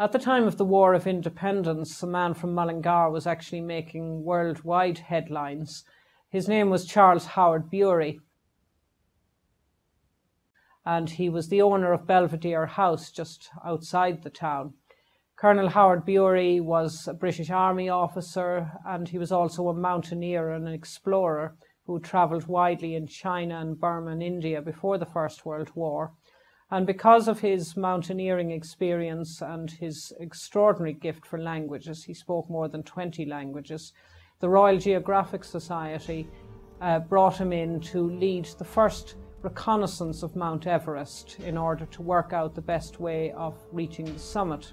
At the time of the War of Independence, a man from Mullingar was actually making worldwide headlines. His name was Charles Howard Bury, and he was the owner of Belvedere House just outside the town. Colonel Howard Bury was a British Army officer, and he was also a mountaineer and an explorer who travelled widely in China and Burma and India before the First World War. And because of his mountaineering experience and his extraordinary gift for languages, he spoke more than 20 languages, the Royal Geographic Society brought him in to lead the first reconnaissance of Mount Everest in order to work out the best way of reaching the summit.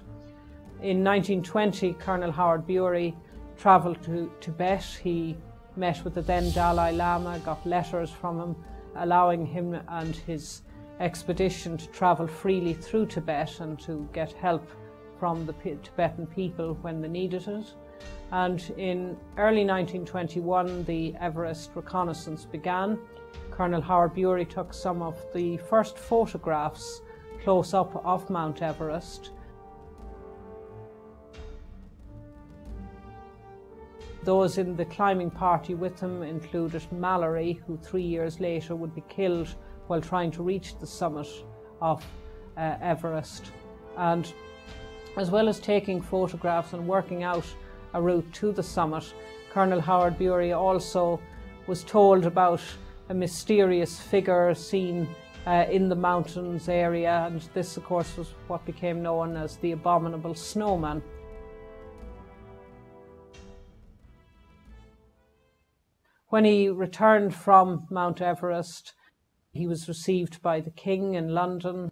In 1920, Colonel Howard Bury travelled to Tibet. He met with the then Dalai Lama, got letters from him, allowing him and his expedition to travel freely through Tibet and to get help from the Tibetan people when they needed it. And in early 1921, the Everest reconnaissance began. Colonel Howard Bury took some of the first photographs close up of Mount Everest. Those in the climbing party with him included Mallory, who 3 years later would be killed while trying to reach the summit of Everest. And as well as taking photographs and working out a route to the summit, Colonel Howard Bury also was told about a mysterious figure seen in the mountains area, and this of course was what became known as the Abominable Snowman. When he returned from Mount Everest, he was received by the King in London.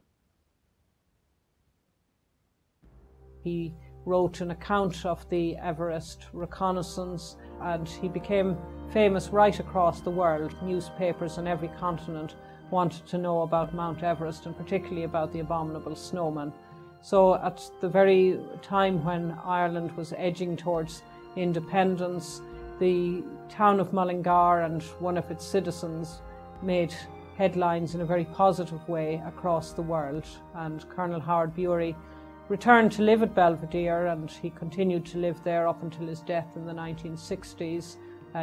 He wrote an account of the Everest reconnaissance, and he became famous right across the world. Newspapers on every continent wanted to know about Mount Everest, and particularly about the Abominable Snowman. So at the very time when Ireland was edging towards independence, the town of Mullingar and one of its citizens made headlines in a very positive way across the world, and Colonel Howard Bury returned to live at Belvedere, and he continued to live there up until his death in the 1960s.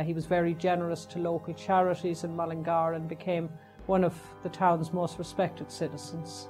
He was very generous to local charities in Mullingar and became one of the town's most respected citizens.